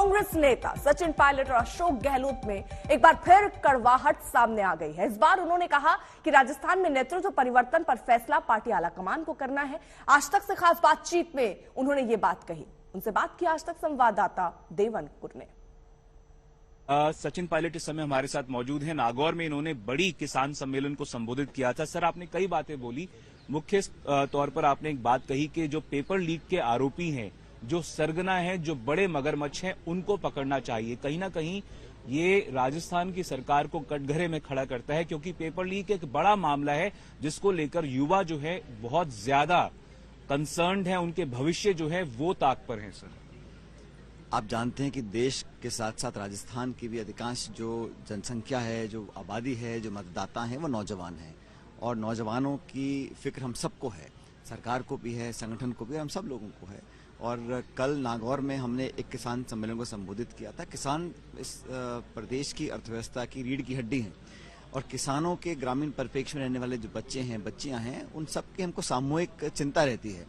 कांग्रेस नेता सचिन पायलट और अशोक गहलोत में एक बार फिर कड़वाहट सामने आ गई है। इस बार उन्होंने कहा कि राजस्थान में नेतृत्व परिवर्तन पर फैसला पार्टी आलाकमान को करना है। आज तक से खास बातचीत में उन्होंने ये बात कही। उनसे बात की आज तक संवाददाता देवन कुर ने। सचिन पायलट इस समय हमारे साथ मौजूद हैं। नागौर में इन्होंने बड़ी किसान सम्मेलन को संबोधित किया था। सर, आपने कई बातें बोली। मुख्य तौर पर आपने एक बात कही कि जो पेपर लीक के आरोपी हैं, जो सरगना है, जो बड़े मगरमच्छ हैं, उनको पकड़ना चाहिए। कहीं ना कहीं ये राजस्थान की सरकार को कटघरे में खड़ा करता है, क्योंकि पेपर लीक एक बड़ा मामला है जिसको लेकर युवा जो है बहुत ज्यादा कंसर्न्ड है। उनके भविष्य जो है वो ताक पर है। सर, आप जानते हैं कि देश के साथ साथ राजस्थान की भी अधिकांश जो जनसंख्या है, जो आबादी है, जो मतदाता हैं, वो नौजवान हैं। और नौजवानों की फिक्र हम सबको है, सरकार को भी है, संगठन को भी, हम सब लोगों को है। और कल नागौर में हमने एक किसान सम्मेलन को संबोधित किया था। किसान इस प्रदेश की अर्थव्यवस्था की रीढ़ की हड्डी हैं और किसानों के ग्रामीण परिप्रेक्ष्य में रहने वाले जो बच्चे हैं, बच्चियां हैं, उन सब की हमको सामूहिक चिंता रहती है।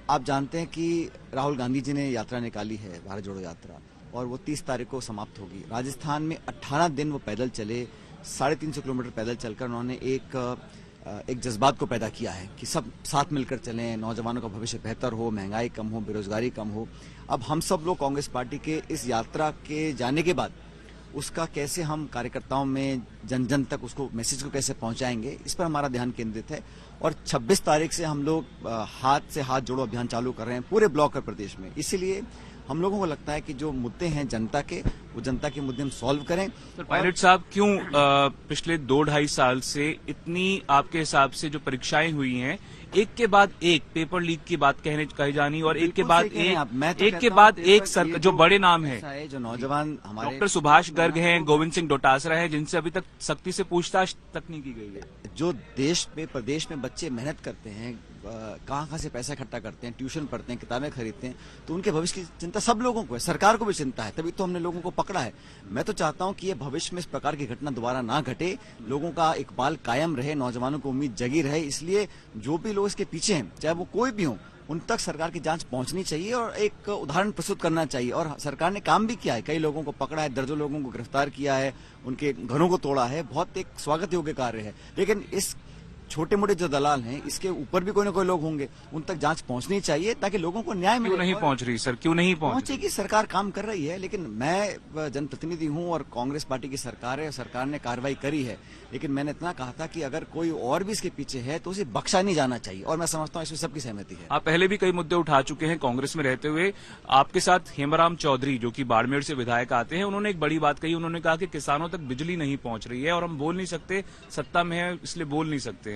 आप जानते हैं कि राहुल गांधी जी ने यात्रा निकाली है, भारत जोड़ो यात्रा, और वो 30 तारीख को समाप्त होगी। राजस्थान में 18 दिन वो पैदल चले, 350 किलोमीटर पैदल चलकर उन्होंने एक जज्बात को पैदा किया है कि सब साथ मिलकर चलें, नौजवानों का भविष्य बेहतर हो, महंगाई कम हो, बेरोजगारी कम हो। अब हम सब लोग कांग्रेस पार्टी के इस यात्रा के जाने के बाद उसका कैसे हम कार्यकर्ताओं में जन जन तक उसको मैसेज को कैसे पहुंचाएंगे, इस पर हमारा ध्यान केंद्रित है। और 26 तारीख से हम लोग हाथ से हाथ जोड़ो अभियान चालू कर रहे हैं पूरे ब्लॉक और प्रदेश में। इसीलिए हम लोगों को लगता है कि जो मुद्दे हैं जनता के, वो जनता के मुद्दे हम सॉल्व करें। तो पायलट साहब, क्यों पिछले 2-2.5 साल से इतनी आपके हिसाब से जो परीक्षाएं हुई हैं, एक के बाद एक पेपर लीक की बात कही जानी, और एक के बाद एक जो बड़े नाम है, जो नौजवान हमारे डॉक्टर सुभाष गर्ग हैं, गोविंद सिंह डोटासरा है, जिनसे अभी तक सख्ती से पूछताछ तक नहीं की गई है। जो देश में, प्रदेश में बच्चे मेहनत करते हैं, कहाँ से पैसा इकट्ठा करते हैं, ट्यूशन पढ़ते हैं, किताबें खरीदते हैं, तो उनके भविष्य की चिंता सब लोगों को है, सरकार को भी चिंता है, तभी तो हमने लोगों को पकड़ा है। मैं तो चाहता हूं कि ये भविष्य में इस प्रकार की घटना दोबारा ना घटे, लोगों का इकबाल कायम रहे, नौजवानों को उम्मीद जगी रहे। इसलिए जो भी लोग इसके पीछे हैं, चाहे वो कोई भी हो, उन तक सरकार की जांच पहुंचनी चाहिए और एक उदाहरण प्रस्तुत करना चाहिए। और सरकार ने काम भी किया है, कई लोगों को पकड़ा है, दर्जनों लोगों को गिरफ्तार किया है, उनके घरों को तोड़ा है। बहुत एक स्वागत योग्य कार्य है। लेकिन इस छोटे मोटे जो दलाल हैं, इसके ऊपर भी कोई ना कोई लोग होंगे, उन तक जांच पहुंचनी चाहिए ताकि लोगों को न्याय मिले। क्यों नहीं पहुंच रही सर? क्यों नहीं पहुंचेगी? सरकार काम कर रही है, लेकिन मैं जनप्रतिनिधि हूं और कांग्रेस पार्टी की सरकार है, सरकार ने कार्रवाई करी है। लेकिन मैंने इतना कहा था कि अगर कोई और भी इसके पीछे है तो उसे बख्शा नहीं जाना चाहिए, और मैं समझता हूं इसमें सबकी सहमति है। आप पहले भी कई मुद्दे उठा चुके हैं कांग्रेस में रहते हुए। आपके साथ हेमराम चौधरी, जो कि बाड़मेर से विधायक आते हैं, उन्होंने एक बड़ी बात कही। उन्होंने कहा कि किसानों तक बिजली नहीं पहुंच रही है और हम बोल नहीं सकते, सत्ता में है इसलिए बोल नहीं सकते हैं।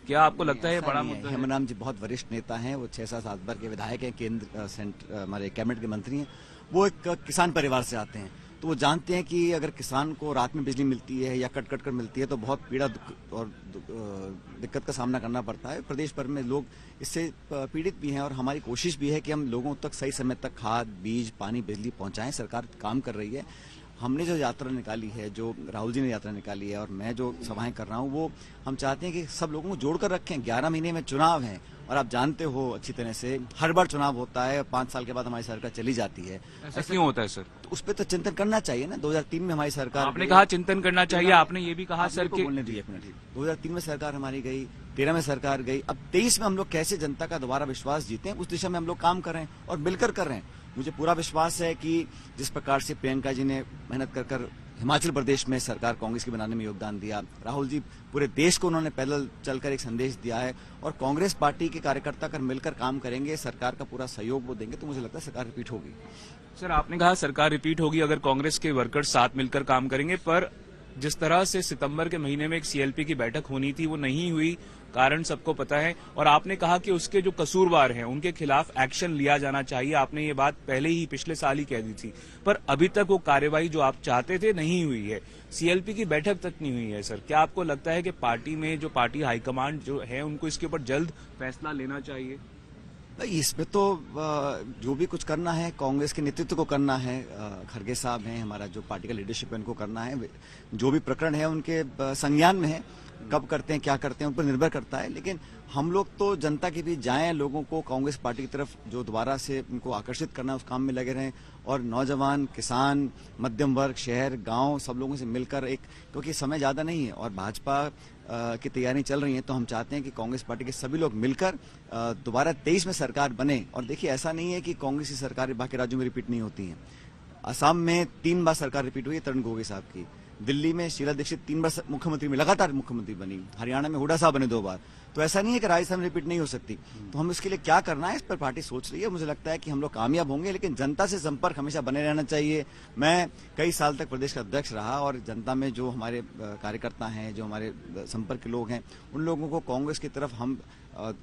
क्या आपको लगता है ये बड़ा मुद्दा है? हेमराम जी बहुत वरिष्ठ नेता हैं, वो 6-7 बार के विधायक हैं, केंद्र हमारे कैबिनेट के मंत्री हैं। वो एक किसान परिवार से आते हैं, तो वो जानते हैं कि अगर किसान को रात में बिजली मिलती है या कट कर मिलती है तो बहुत पीड़ा और दिक्कत का सामना करना पड़ता है। प्रदेश भर में लोग इससे पीड़ित भी हैं और हमारी कोशिश भी है कि हम लोगों तक सही समय तक खाद, बीज, पानी, बिजली पहुंचाएं। सरकार काम कर रही है। हमने जो यात्रा निकाली है, जो राहुल जी ने यात्रा निकाली है, और मैं जो सभाएं कर रहा हूं, वो हम चाहते हैं कि सब लोगों को जोड़कर रखें। 11 महीने में चुनाव है और आप जानते हो अच्छी तरह से, हर बार चुनाव होता है, 5 साल के बाद हमारी सरकार चली जाती है। ऐसा क्यों होता है सर? तो उस पर तो चिंतन करना चाहिए ना। 2003 में हमारी सरकार, आपने कहा चिंतन करना चाहिए, आपने ये भी कहा सर कि बोलने दीजिए। 2003 में सरकार हमारी गई, 13 में सरकार गई, अब 23 में हम लोग कैसे जनता का दोबारा विश्वास जीते हैं, उस दिशा में हम लोग काम कर रहे हैं और मिलकर कर रहे हैं। मुझे पूरा विश्वास है कि जिस प्रकार से प्रियंका जी ने मेहनत कर हिमाचल प्रदेश में सरकार कांग्रेस की बनाने में योगदान दिया, राहुल जी पूरे देश को उन्होंने पैदल चलकर एक संदेश दिया है, और कांग्रेस पार्टी के कार्यकर्ता अगर मिलकर काम करेंगे, सरकार का पूरा सहयोग वो देंगे, तो मुझे लगता है सरकार रिपीट होगी। सर, आपने कहा सरकार रिपीट होगी अगर कांग्रेस के वर्कर्स साथ मिलकर काम करेंगे, पर जिस तरह से सितंबर के महीने में एक सीएलपी की बैठक होनी थी वो नहीं हुई, कारण सबको पता है। और आपने कहा कि उसके जो कसूरवार हैं उनके खिलाफ एक्शन लिया जाना चाहिए। आपने ये बात पहले ही पिछले साल ही कह दी थी, पर अभी तक वो कार्रवाई जो आप चाहते थे नहीं हुई है। सीएलपी की बैठक तक नहीं हुई है। सर, क्या आपको लगता है कि पार्टी में जो पार्टी हाईकमांड जो है उनको इसके ऊपर जल्द फैसला लेना चाहिए? इसमें तो जो भी कुछ करना है कांग्रेस के नेतृत्व को करना है। खड़गे साहब हैं, हमारा जो पार्टी का लीडरशिप है, उनको करना है। जो भी प्रकरण है उनके संज्ञान में है, कब करते हैं क्या करते हैं उन पर निर्भर करता है, लेकिन हम लोग तो जनता के बीच जाएं, लोगों को कांग्रेस पार्टी की तरफ जो दोबारा से उनको आकर्षित करना है उस काम में लगे रहें, और नौजवान, किसान, मध्यम वर्ग, शहर, गांव सब लोगों से मिलकर क्योंकि समय ज्यादा नहीं है और भाजपा की तैयारी चल रही है, तो हम चाहते हैं कि कांग्रेस पार्टी के सभी लोग मिलकर दोबारा 23 में सरकार बने। और देखिए ऐसा नहीं है कि कांग्रेस की सरकार बाकी राज्यों में रिपीट नहीं होती है। असम में 3 बार सरकार रिपीट हुई है तरुण गोगोई साहब की, दिल्ली में शीला दीक्षित 3 बार मुख्यमंत्री में लगातार मुख्यमंत्री बनी, हरियाणा में हुड्डा साहब बने 2 बार, तो ऐसा नहीं है कि राजस्थान में रिपीट नहीं हो सकती। तो हम इसके लिए क्या करना है इस पर पार्टी सोच रही है। मुझे लगता है कि हम लोग कामयाब होंगे, लेकिन जनता से संपर्क हमेशा बने रहना चाहिए। मैं कई साल तक प्रदेश का अध्यक्ष रहा और जनता में जो हमारे कार्यकर्ता हैं, जो हमारे संपर्क के लोग हैं, उन लोगों को कांग्रेस की तरफ हम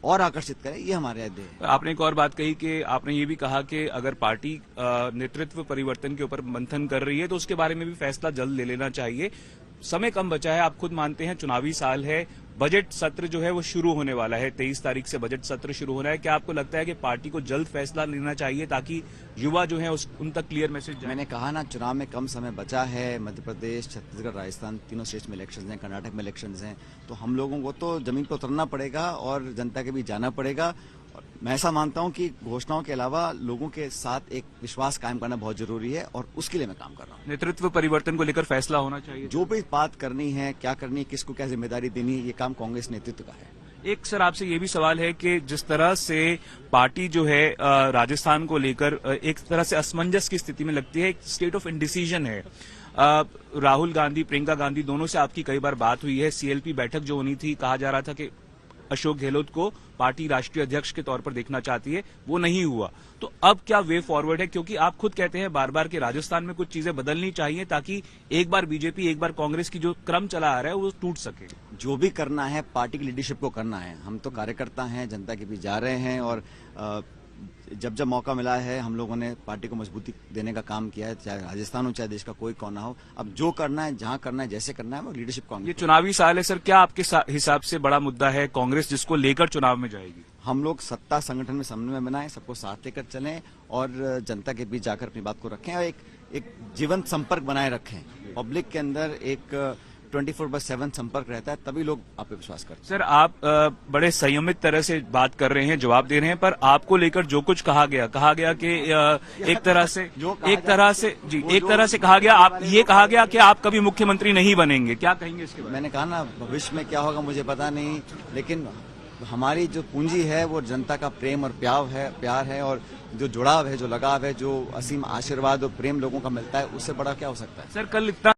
और आकर्षित करें, ये हमारे ध्येय है। आपने एक और बात कही कि आपने ये भी कहा कि अगर पार्टी नेतृत्व परिवर्तन के ऊपर मंथन कर रही है तो उसके बारे में भी फैसला जल्द ले लेना चाहिए। समय कम बचा है, आप खुद मानते हैं, चुनावी साल है, बजट सत्र जो है वो शुरू होने वाला है, 23 तारीख से बजट सत्र शुरू होना है। क्या आपको लगता है कि पार्टी को जल्द फैसला लेना चाहिए ताकि युवा जो है उन तक क्लियर मैसेज जाए? मैंने कहा ना, चुनाव में कम समय बचा है, मध्य प्रदेश, छत्तीसगढ़, राजस्थान तीनों स्टेट्स में इलेक्शंस हैं, कर्नाटक में इलेक्शंस हैं, तो हम लोगों को तो जमीन पर उतरना पड़ेगा और जनता के बीच जाना पड़ेगा। मैं ऐसा मानता हूं कि घोषणाओं के अलावा लोगों के साथ एक विश्वास कायम करना बहुत जरूरी है और उसके लिए मैं काम कर रहा हूं। नेतृत्व परिवर्तन को लेकर फैसला होना चाहिए। जो भी बात करनी है, क्या करनी है, किसको क्या जिम्मेदारी देनी है, ये काम कांग्रेस नेतृत्व का है। एक सर आपसे ये भी सवाल है कि जिस तरह से पार्टी जो है राजस्थान को लेकर एक तरह से असमंजस की स्थिति में लगती है, एक स्टेट ऑफ इंडिसीजन है। राहुल गांधी, प्रियंका गांधी दोनों से आपकी कई बार बात हुई है, सीएलपी बैठक जो होनी थी, कहा जा रहा था कि अशोक गहलोत को पार्टी राष्ट्रीय अध्यक्ष के तौर पर देखना चाहती है, वो नहीं हुआ। तो अब क्या वे फॉरवर्ड है, क्योंकि आप खुद कहते हैं बार बार कि राजस्थान में कुछ चीजें बदलनी चाहिए ताकि एक बार बीजेपी, एक बार कांग्रेस की जो क्रम चला आ रहा है वो टूट सके। जो भी करना है पार्टी की लीडरशिप को करना है। हम तो कार्यकर्ता हैं, जनता के बीच जा रहे हैं और जब जब मौका मिला है हम लोगों ने पार्टी को मजबूती देने का काम किया है, चाहे राजस्थान हो, चाहे देश का कोई कोना हो। अब जो करना है, जहां करना है, जैसे करना है, वो लीडरशिप कांग्रेस। ये चुनावी साल है सर, क्या आपके हिसाब से बड़ा मुद्दा है कांग्रेस जिसको लेकर चुनाव में जाएगी? हम लोग सत्ता संगठन में समन्वय बनाएं, सबको साथ लेकर चलें और जनता के बीच जाकर अपनी बात को रखें और एक जीवंत संपर्क बनाए रखें। पब्लिक के अंदर एक 24/7 संपर्क रहता है, तभी लोग आप पे विश्वास करते हैं। सर आप बड़े संयमित तरह से बात कर रहे हैं, जवाब दे रहे हैं, पर आपको लेकर जो कुछ कहा गया कि एक तरह से कहा गया, आप ये कहा गया कि आप कभी मुख्यमंत्री नहीं बनेंगे, क्या कहेंगे इसके बारे में? मैंने कहा ना, भविष्य में क्या होगा मुझे पता नहीं, लेकिन हमारी जो पूंजी है वो जनता का प्रेम और प्यार है और जो जुड़ाव है, जो लगाव है, जो असीम आशीर्वाद और प्रेम लोगों का मिलता है, उससे बड़ा क्या हो सकता है? सर कल इतना